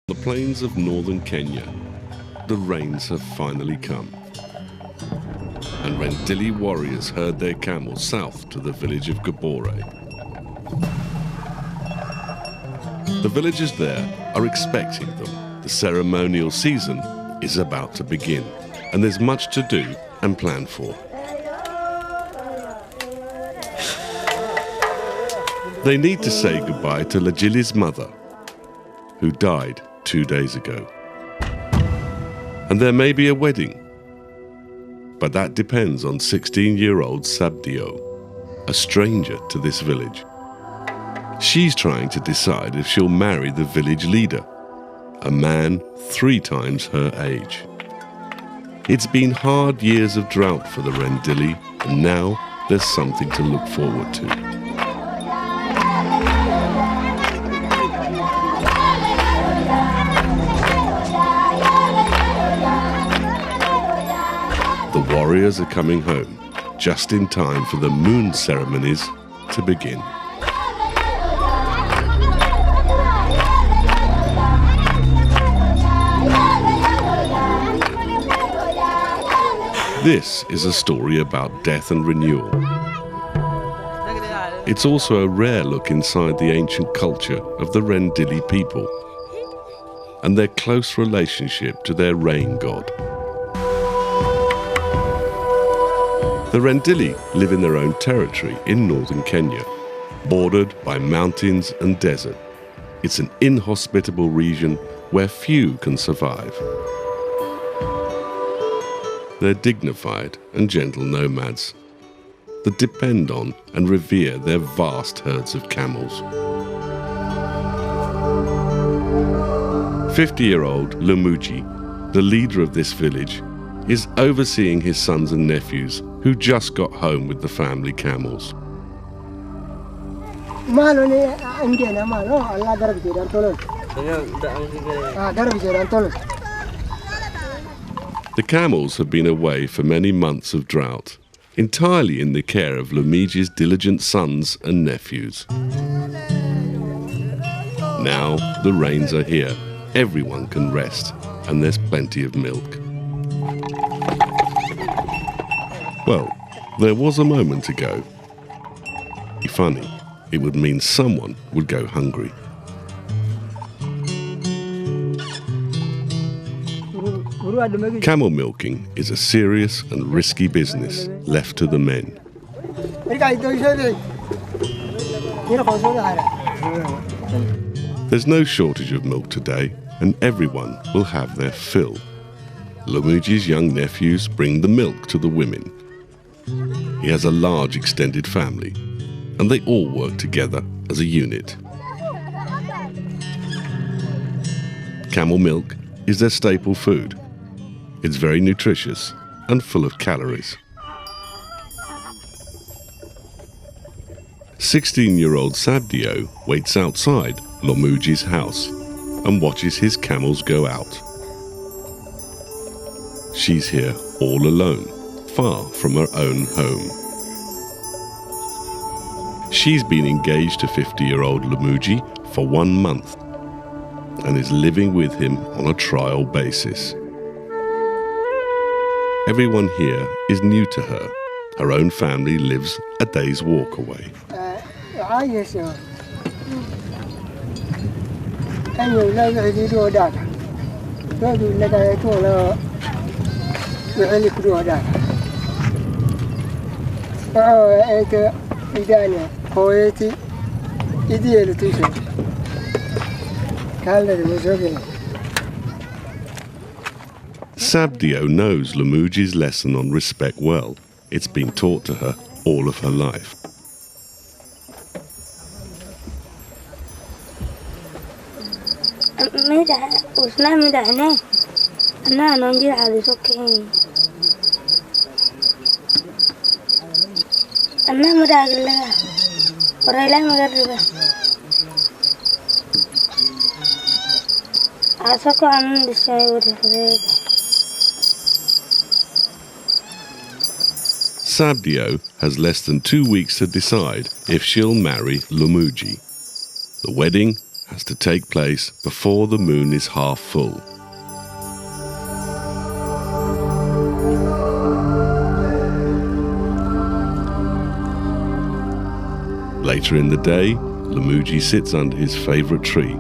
The plains of northern Kenya, the rains have finally come, and Rendille warriors herd their camels south to the village of Gabore. The villagers there are expecting them. The ceremonial season is about to begin, and there's much to do and plan for. They need to say goodbye to Lajili's mother, who died 2 days ago. And there may be a wedding, but that depends on 16-year-old Sabdio, a stranger to this village. She's trying to decide if she'll marry the village leader, a man 3 times her age. It's been hard years of drought for the Rendille, and now there's something to look forward to. The warriors are coming home, just in time for the moon ceremonies to begin. This is a story about death and renewal. It's also a rare look inside the ancient culture of the Rendille people and their close relationship to their rain god. The Rendille live in their own territory in northern Kenya, bordered by mountains and desert. It's an inhospitable region where few can survive. They're dignified and gentle nomads that depend on and revere their vast herds of camels. 50-year-old Lumuji, the leader of this village, is overseeing his sons and nephews who just got home with the family camels. The camels have been away for many months of drought, entirely in the care of Lumuji's diligent sons and nephews. Now the rains are here, everyone can rest, and there's plenty of milk. Well, there was a moment ago. Funny, it would mean someone would go hungry. Camel milking is a serious and risky business left to the men. There's no shortage of milk today, and everyone will have their fill. Lumuji's young nephews bring the milk to the women. He has a large extended family, and they all work together as a unit. Camel milk is their staple food. It's very nutritious and full of calories. 16-year-old Sabdio waits outside Lumuji's house and watches his camels go out. She's here all alone, far from her own home. She's been engaged to 50-year-old Lumuji for 1 month and is living with him on a trial basis. Everyone here is new to her. Her own family lives a day's walk away. Sabdio knows Lumuji's lesson on respect well. It's been taught to her all of her life. Sabdio has less than 2 weeks to decide if she'll marry Lumuji. The wedding has to take place before the moon is half full. Later in the day, Lamuji sits under his favourite tree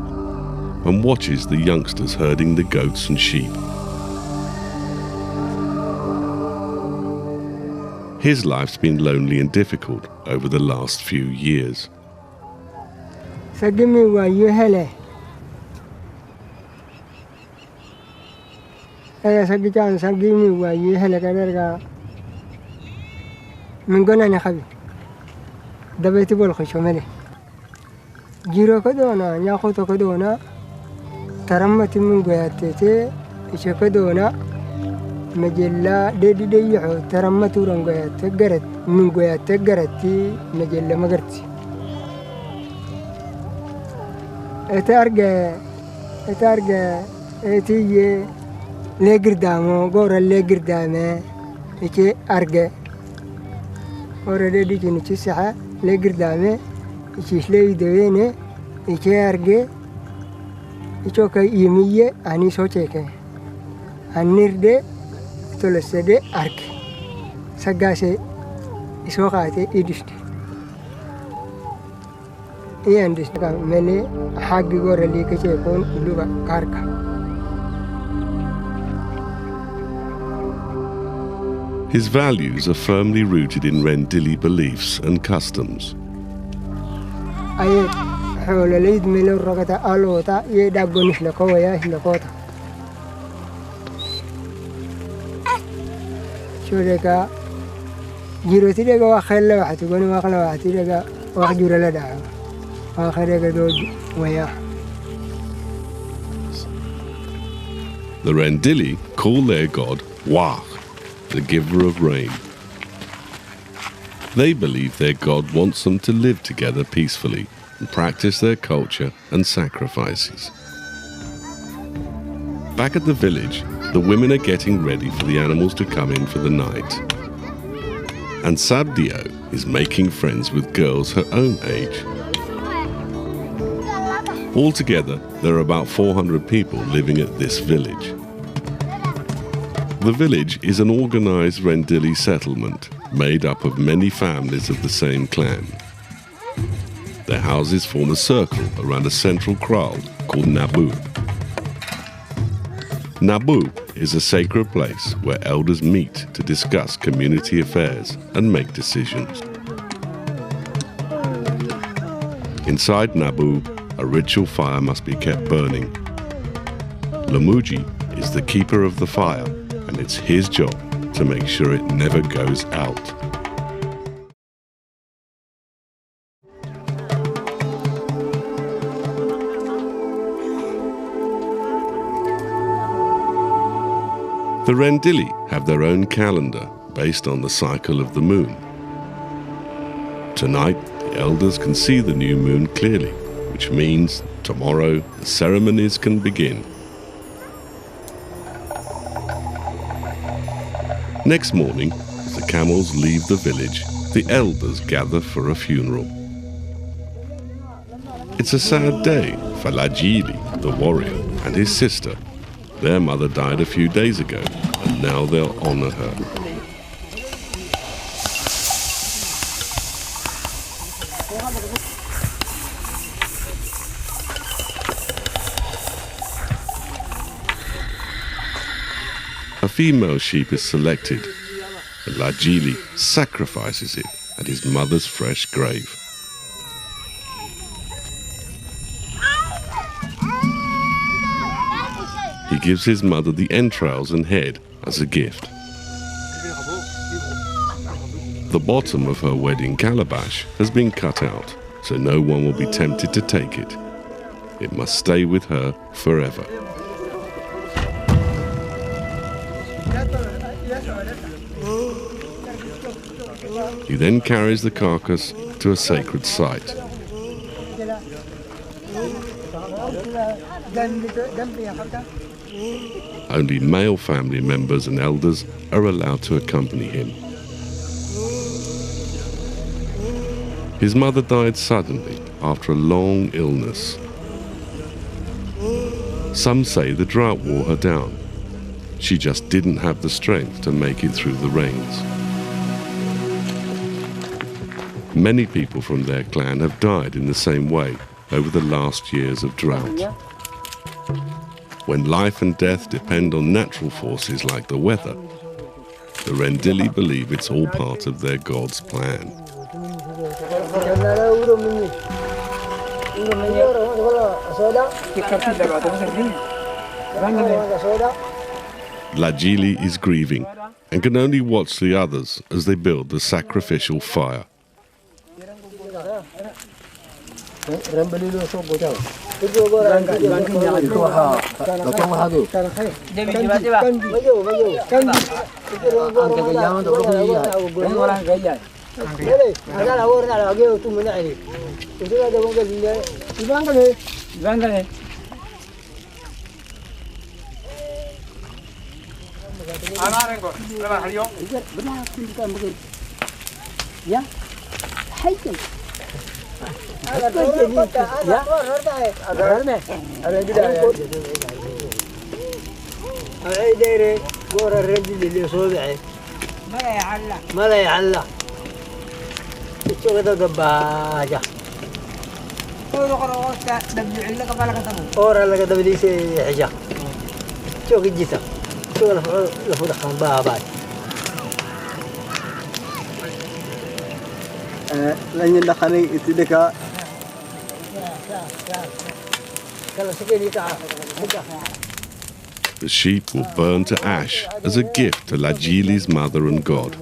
and watches the youngsters herding the goats and sheep. His life's been lonely and difficult over the last few years. Sagimi wa yuhele. Aya sagitan sagimi wa yuhele kaderga. Mingona na khabi. Dabeti bol khishomele. Jiro kadona nyakoto kadona. Taramati mingoyatete ishe kadona. مجلة ديدي ترمت ورنقيات تقرت من قيات تقرتي مجلة مقرتي اتارجع اتيجي لي قردامو قورا لي قردامه ايكي ارجع قورا ديدي جنو تسعة لي قردامه ايكيش لي دوينه ايكي ارجع ايكوكا يمية اني سوچيكي النردي تلسدي أرك سجاسي إسوقاتي إدشتي إيه عندش كم ملي حاجة غور اللي كشيكون لوبا كاركا. His values are firmly rooted in Rendille beliefs and customs. أيه حول العيد ملو رقتا ألوتا يدعونيش لكوا يا لكوتا. شو لك جيروتي لك واخل واحد تقولي واخل واحد لك واحد جورا لا دعوة واخر لك دود وياه. The Rendille call their god Wah, the giver of rain. They believe their god wants them to live together peacefully and practice their culture and sacrifices. Back at the village, the women are getting ready for the animals to come in for the night. And Sabdio is making friends with girls her own age. Altogether, there are about 400 people living at this village. The village is an organized Rendille settlement made up of many families of the same clan. Their houses form a circle around a central kraal called Nabu. Nabu is a sacred place where elders meet to discuss community affairs and make decisions. Inside Nabu, a ritual fire must be kept burning. Lamuji is the keeper of the fire, and it's his job to make sure it never goes out. The Rendille have their own calendar based on the cycle of the moon. Tonight, the elders can see the new moon clearly, which means tomorrow the ceremonies can begin. Next morning, as the camels leave the village, the elders gather for a funeral. It's a sad day for Rendille, the warrior, and his sister. Their mother died a few days ago, and now they'll honor her. A female sheep is selected, and Rendille sacrifices it at his mother's fresh grave. He gives his mother the entrails and head as a gift. The bottom of her wedding calabash has been cut out, so no one will be tempted to take it. It must stay with her forever. He then carries the carcass to a sacred site. Only male family members and elders are allowed to accompany him. His mother died suddenly after a long illness. Some say the drought wore her down. She just didn't have the strength to make it through the rains. Many people from their clan have died in the same way over the last years of drought. When life and death depend on natural forces like the weather, the Rendille believe it's all part of their God's plan. Lajili is grieving and can only watch the others as they build the sacrificial fire. The sheep will burn to ash as a gift to Lajili's mother and God.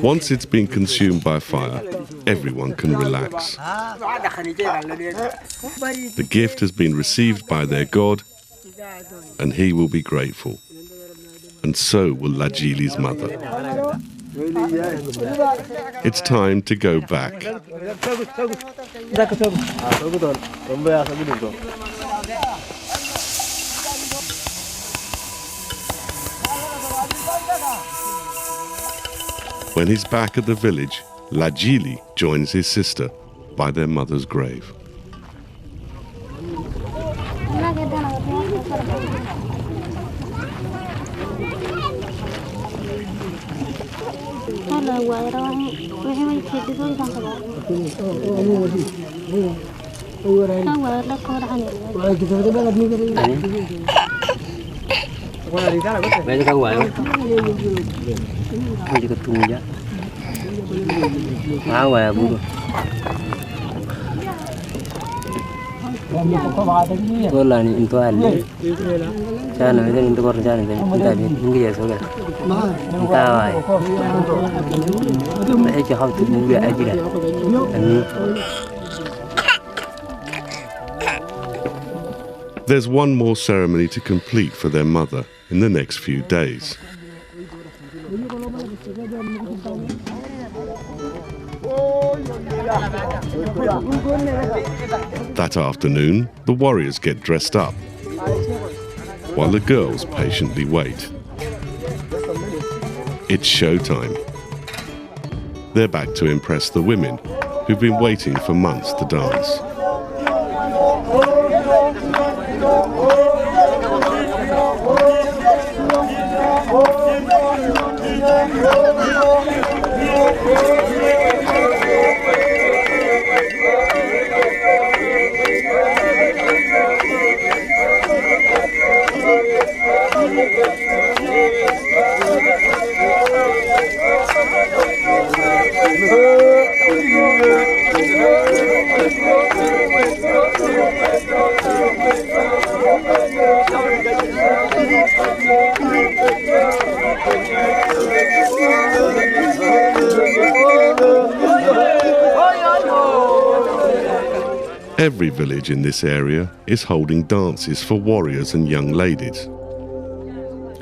Once it's been consumed by fire, everyone can relax. The gift has been received by their God, and he will be grateful. And so will Lajili's mother. It's time to go back. When he's back at the village, Lajili joins his sister by their mother's grave. There's one more ceremony to complete for their mother in the next few days. That afternoon, the warriors get dressed up, while the girls patiently wait. It's showtime. They're back to impress the women, who've been waiting for months to dance. Every village in this area is holding dances for warriors and young ladies.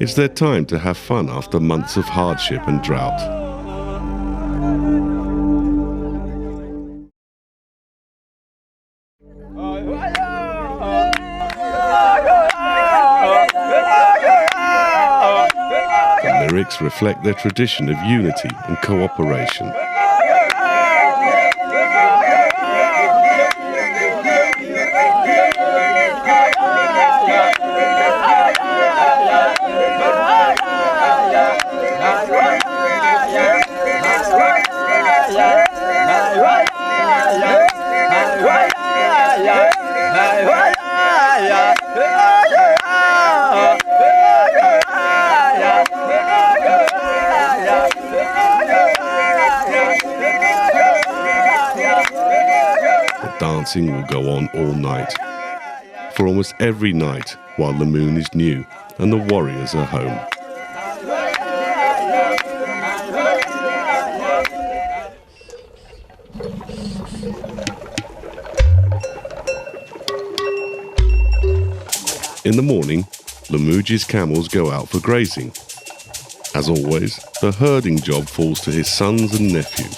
It's their time to have fun after months of hardship and drought. The lyrics reflect their tradition of unity and cooperation. Dancing will go on all night, for almost every night while the moon is new and the warriors are home. In the morning, Lamuji's camels go out for grazing. As always, the herding job falls to his sons and nephews.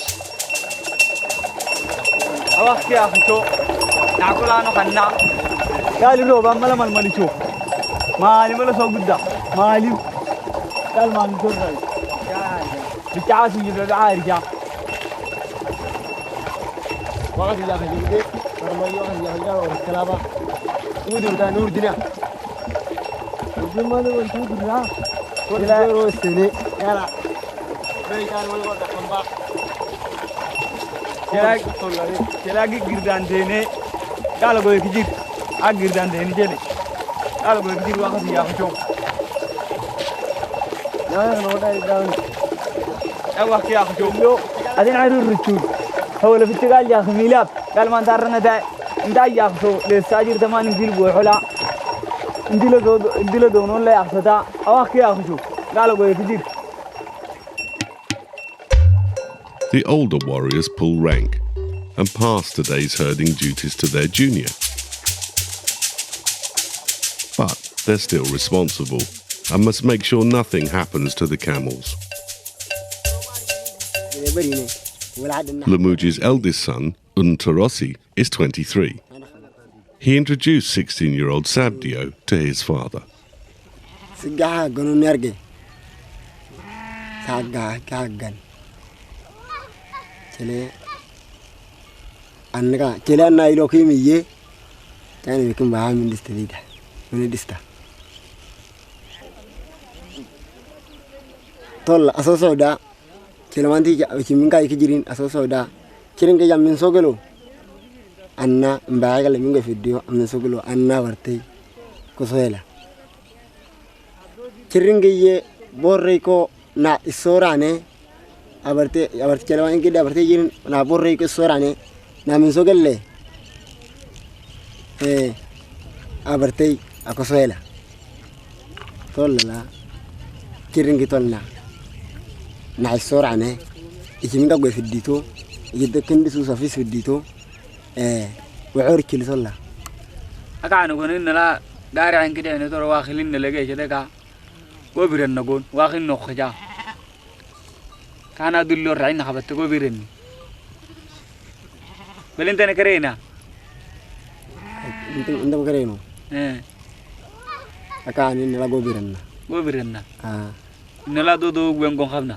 The older warriors pull rank and pass today's herding duties to their junior. But they're still responsible and must make sure nothing happens to the camels. Lamuji's eldest son, Untarossi, is 23. He introduced 16-year-old Sabdio to his father. Anna mbagal minga video amna sogolo anna warte kosoela kiringiye borre ko na isorane abarte kelawan gida abarte yin na borre ko isorane na min sogelle abarte akosoela tolla kiringi tolla na isorane ikiminga go fidito yidde kendi su safis fidito وعورك اللي صلى أكان نقول إن لا داري عن كده نتورا واخلين نلاقي كده كا وبيرن نقول واخل نخجا كان أدل الرعين خبطت وبيرن بل أنت نكرينا أنت مكرينه أكان إن لا وبيرن إن لا دو بينكم خبنا.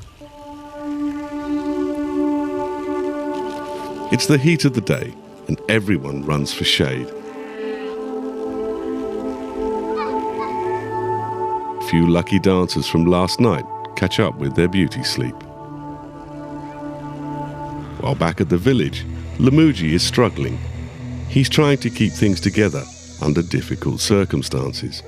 It's the heat of the day and everyone runs for shade. Few lucky dancers from last night catch up with their beauty sleep. While back at the village, Lamuji is struggling. He's trying to keep things together under difficult circumstances.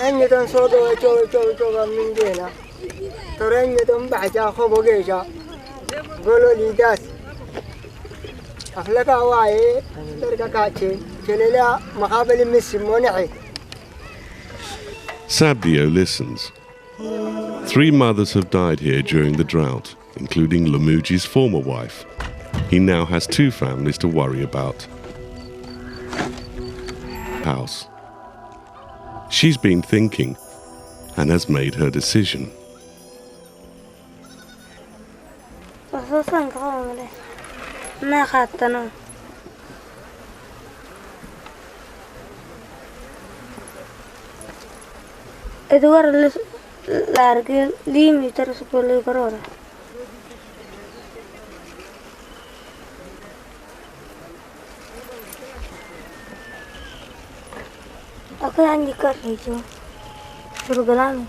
أني تنصدوا جو من دينا ترى تم بعجا خبو جيجا قولوا لي داس أخلق هواي تركا كاتشي كليلا مقابل ميسي مونعي. Sabdio listens. 3 mothers have died here during the drought, including Lamuji's former wife. He now has 2 families to worry about. House. She's been thinking and has made her decision. Eduardo larghe limite su quelle parole. Aku yang dikat itu, suruh galang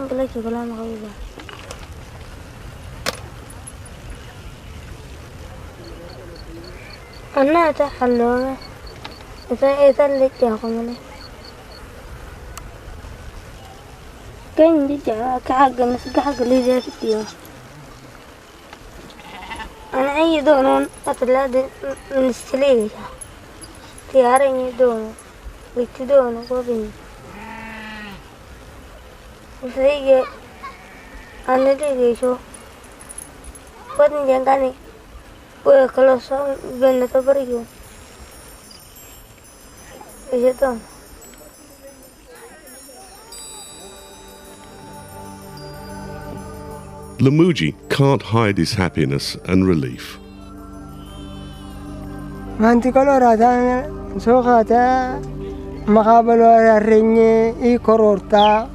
kelaju galang kau juga. Anak tak halu, itu lek ya kau mana. كان ديجا كحق مسكحق اللي جا في الديو أنا أي دونون أتلا نستليه تيارني دونو ويتدونو قبين وفيجي أنا ديجي شو بدن جانغاني ويخلص بين تبريو إيش دون Lamuji can't hide his happiness and relief. Manti colorata socata macabalo regne I cororta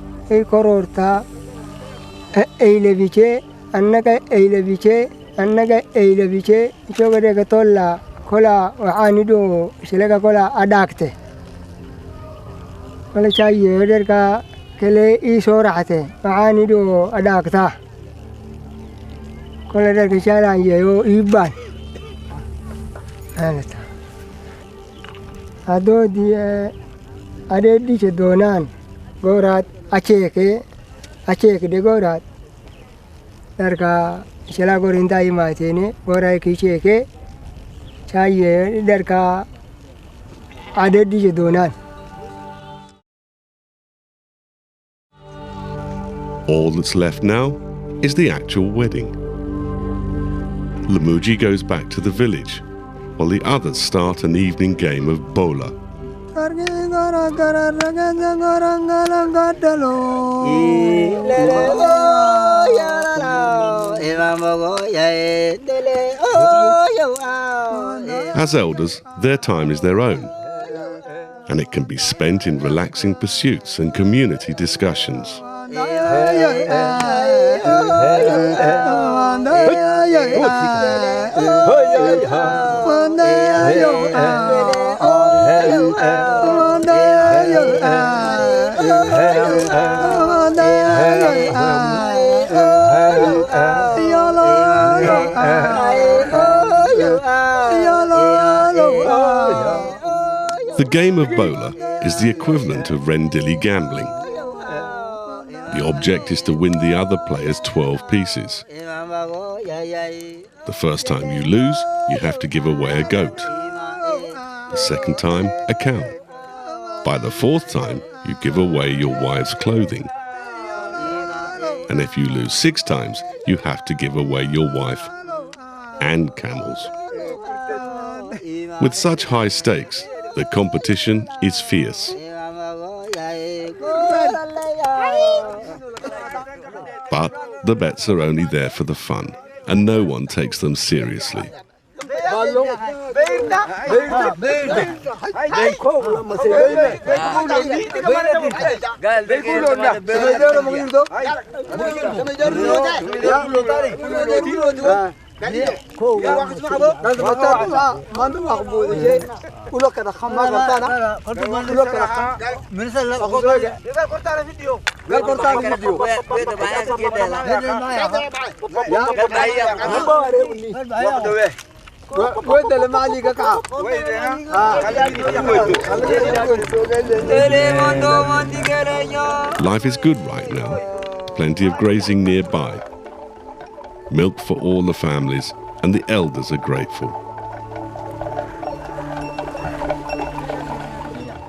e le vice annaga e le vice chogade gatolla kola waanido silega kola adakte wala chaye derka kele I sorate waanido adakta كل ذلك شارع يو يبان هذا هذا دي هذا دي شدونان غورات أشيك دي غورات دركا شلا غورين تاي ماتيني غوراي كيشيك شاي دركا هذا دي شدونان. All that's left now is the actual wedding. Lamuji goes back to the village, while the others start an evening game of bola. As elders, their time is their own, and it can be spent in relaxing pursuits and community discussions. The game of bola is the equivalent of Rendille gambling. The object is to win the other player's 12 pieces. The first time you lose, you have to give away a goat. The second time, a cow. By the 4th time, you give away your wife's clothing. And if you lose 6 times, you have to give away your wife and camels. With such high stakes, the competition is fierce. But the bets are only there for the fun, and no one takes them seriously. Life is good right now. Plenty of grazing nearby. Milk for all the families, and the elders are grateful.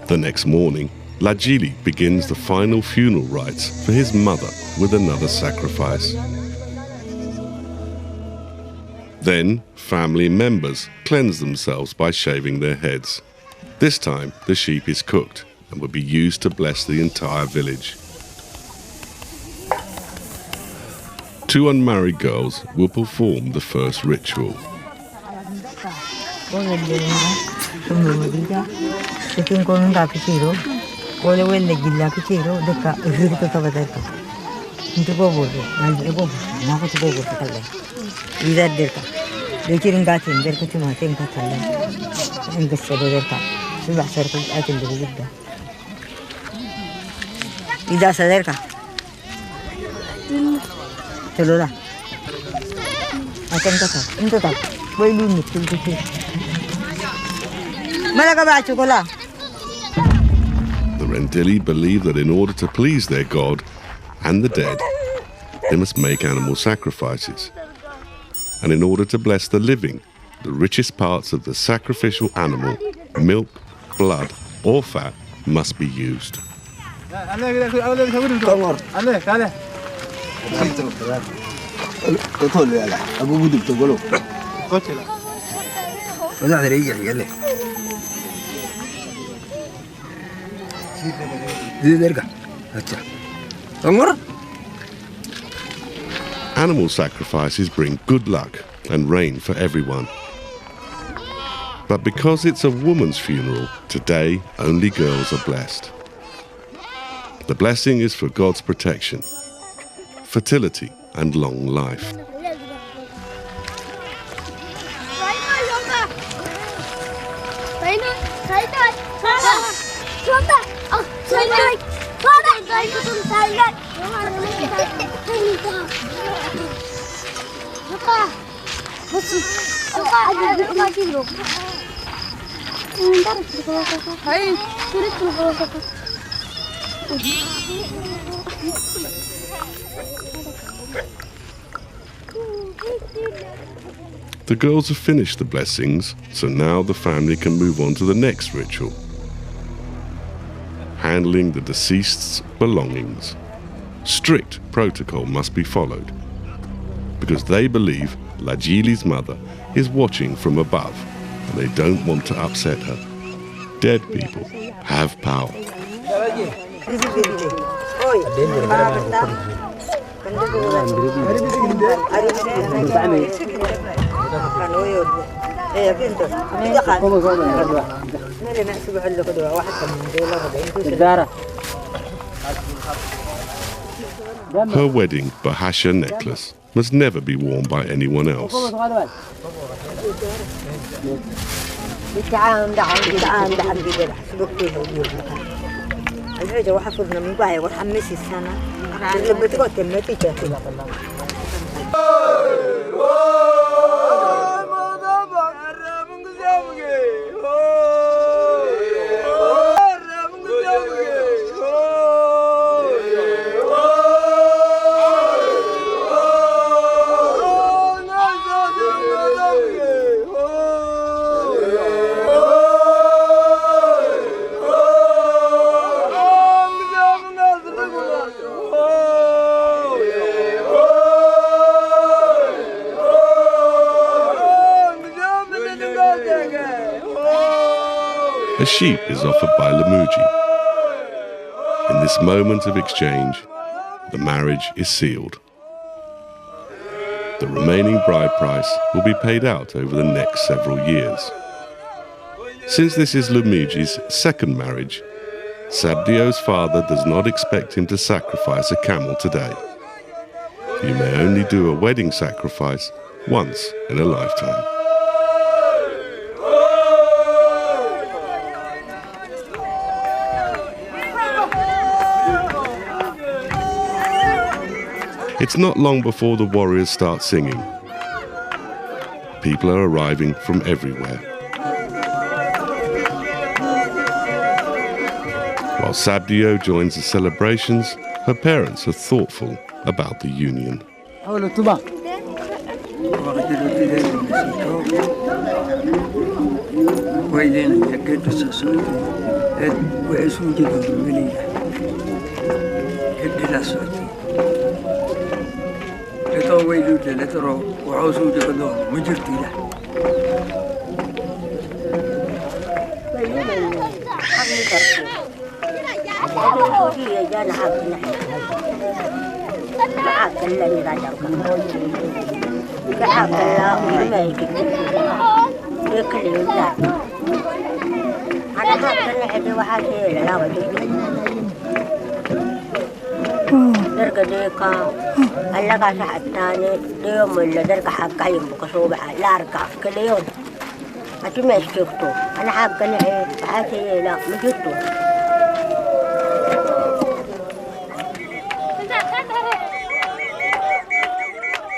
The next morning, Rendille begins the final funeral rites for his mother with another sacrifice. Then, family members cleanse themselves by shaving their heads. This time, the sheep is cooked and will be used to bless the entire village. 2 unmarried girls will perform the first ritual. The Rendille believe that in order to please their god and the dead, they must make animal sacrifices. And in order to bless the living, the richest parts of the sacrificial animal, milk, blood, or fat, must be used. Animal sacrifices bring good luck and rain for everyone. But because it's a woman's funeral, today only girls are blessed. The blessing is for God's protection, fertility, and long life. The girls have finished the blessings, so now the family can move on to the next ritual. Handling the deceased's belongings. Strict protocol must be followed, because they believe Rendille's mother is watching from above, and they don't want to upset her. Dead people have power. Her wedding bahasha necklace must never be worn by anyone else. A sheep is offered by Lamuji. In this moment of exchange, the marriage is sealed. The remaining bride price will be paid out over the next several years. Since this is Lamuji's second marriage, Sabdio's father does not expect him to sacrifice a camel today. You may only do a wedding sacrifice once in a lifetime. It's not long before the warriors start singing. people are arriving from everywhere. While Sabdio joins the celebrations, her parents are thoughtful about the union.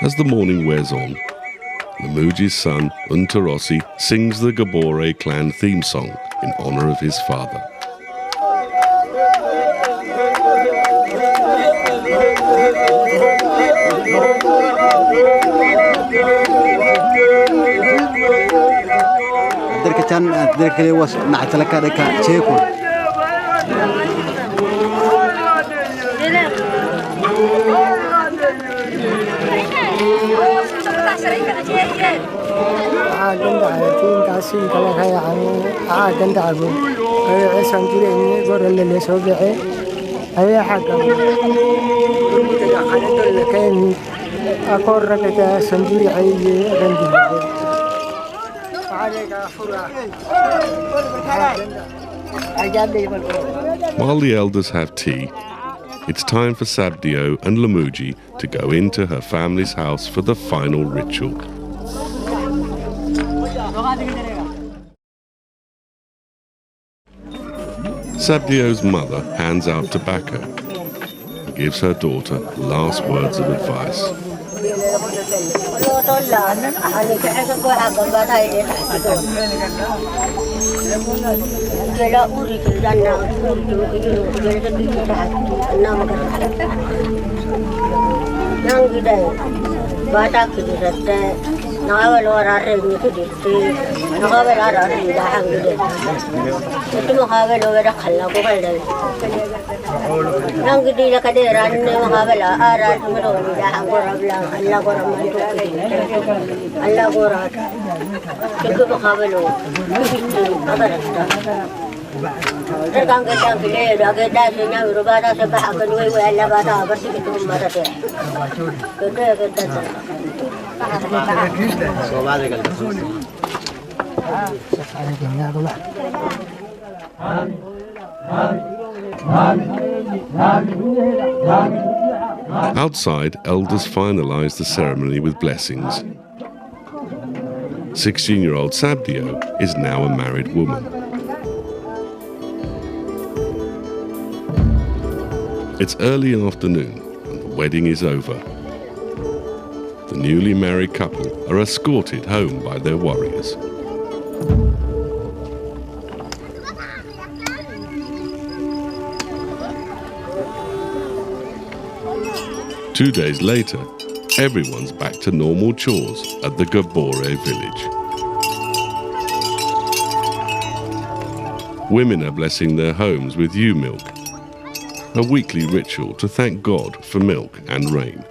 As the morning wears on, Lamuji's son, Unterossi, sings the Gabore clan theme song in honor of his father. While the elders have tea, it's time for Sabdio and Lamuji to go into her family's house for the final ritual. Sabdio's mother hands out tobacco and gives her daughter last words of advice. Outside, elders finalize the ceremony with blessings. 16-year-old Sabdio is now a married woman. It's early afternoon and the wedding is over. The newly married couple are escorted home by their warriors. Two days later, everyone's back to normal chores at the Gabore village. Women are blessing their homes with ewe milk, a weekly ritual to thank God for milk and rain.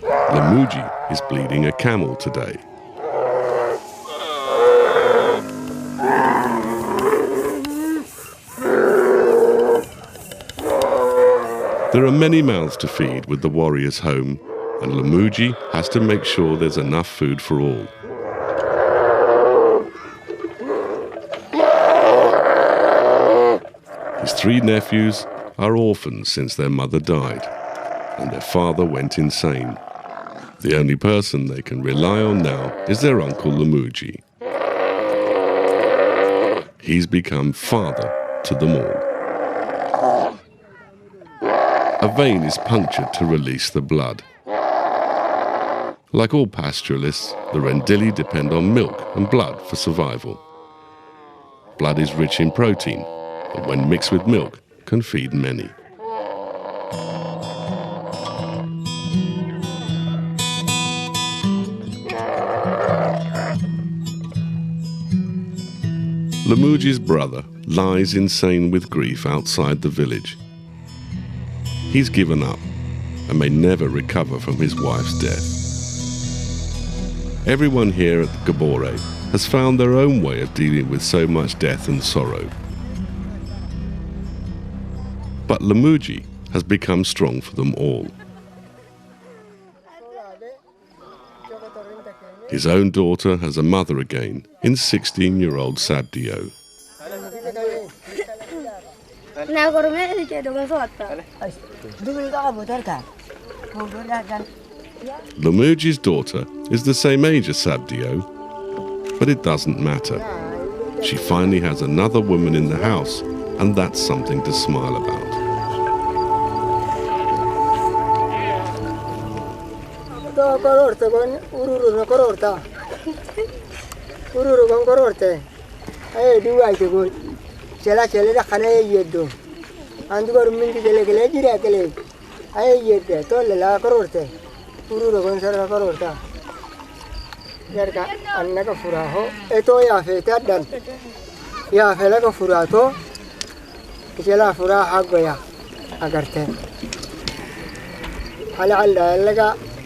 Lamuji is bleeding a camel today. There are many mouths to feed with the warriors home, and Lamuji has to make sure there's enough food for all. His three nephews are orphans since their mother died, and their father went insane. The only person they can rely on now is their uncle Lamuji. He's become father to them all. a vein is punctured to release the blood. Like all pastoralists, the Rendille depend on milk and blood for survival. Blood is rich in protein, and when mixed with milk, can feed many. Lamuji's brother lies insane with grief outside the village. He's given up and may never recover from his wife's death. Everyone here at Gabore has found their own way of dealing with so much death and sorrow. But Lamuji has become strong for them all. His own daughter has a mother again in 16-year-old Sabdio. Lamuji's daughter is the same age as Sabdio, but it doesn't matter. She finally has another woman in the house, and that's something to smile about.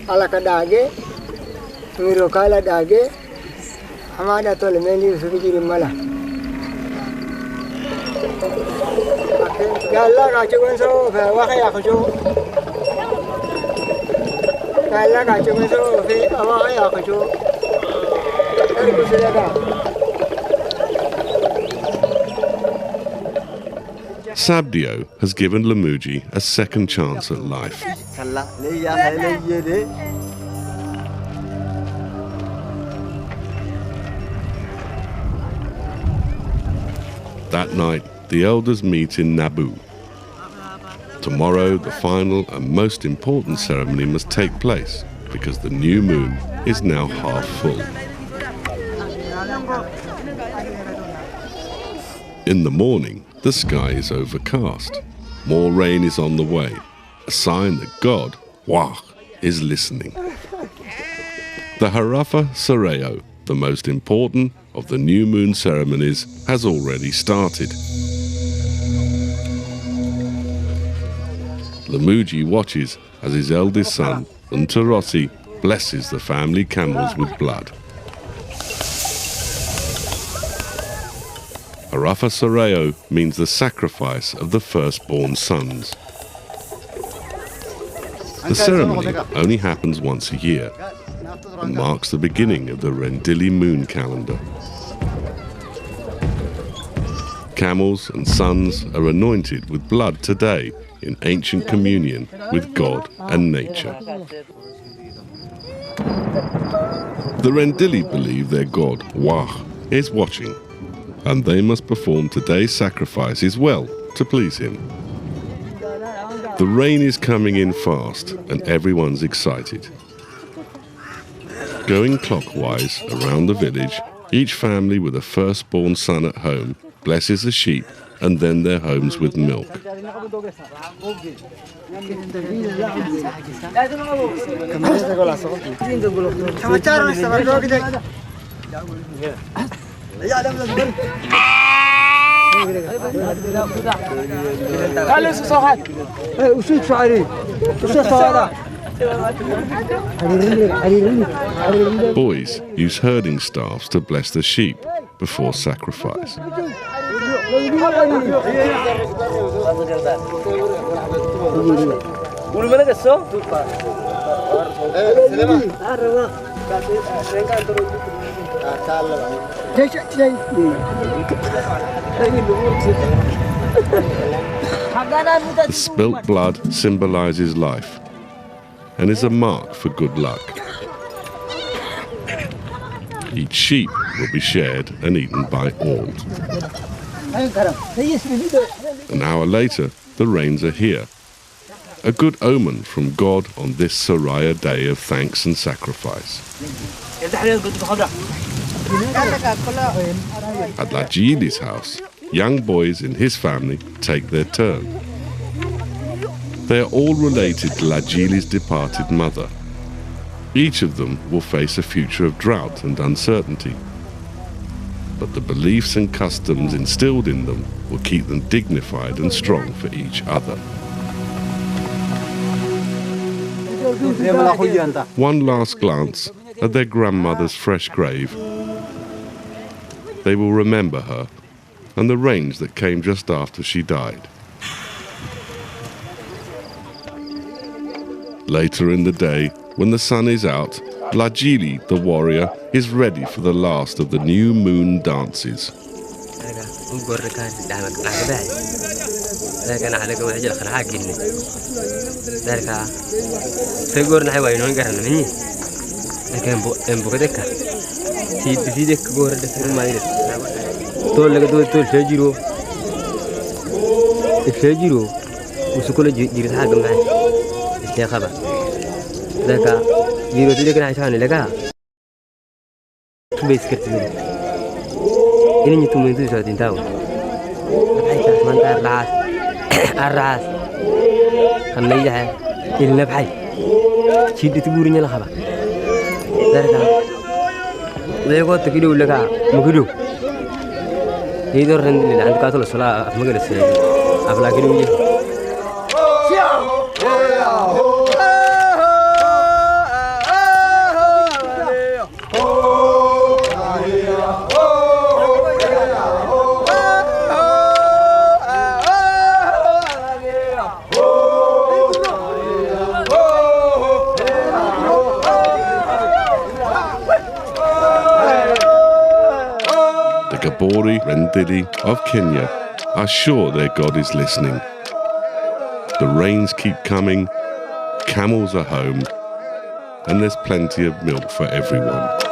على كداعي ميرو كالا داعي حماده تول مني سبيجي مالا قال لا كاجون سو فواخي اخجو قال لا كاجون سو في اواخي اخجو Sabdio has given Lamuji a second chance at life. That night, the elders meet in Nabu. Tomorrow, the final and most important ceremony must take place because the new moon is now half full. In the morning, the sky is overcast. More rain is on the way, a sign that God, Wah, is listening. The Harafa Sareo, the most important of the new moon ceremonies, has already started. Lamuji watches as his eldest son, Untarossi, blesses the family camels with blood. Harafa Sareo means the sacrifice of the firstborn sons. The ceremony only happens once a year and marks the beginning of the Rendille moon calendar. Camels and sons are anointed with blood today in ancient communion with God and nature. The Rendille believe their god, Wah, is watching, and they must perform today's sacrifices well to please him. The rain is coming in fast and everyone's excited. Going clockwise around the village, each family with a firstborn son at home blesses the sheep and then their homes with milk. Boys use herding staffs to bless the sheep before sacrifice. The spilt blood symbolizes life and is a mark for good luck. Each sheep will be shared and eaten by all. An hour later, the rains are here. a good omen from God on this Soraya day of thanks and sacrifice. At Lajili's house, young boys in his family take their turn. They are all related to Lajili's departed mother. Each of them will face a future of drought and uncertainty. But the beliefs and customs instilled in them will keep them dignified and strong for each other. One last glance at their grandmother's fresh grave. They will remember her and the rains that came just after she died. Later in the day, when the sun is out, Lajili, the warrior, is ready for the last of the new moon dances. The Rendille of Kenya are sure their God is listening. The rains keep coming, camels are home, and there's plenty of milk for everyone.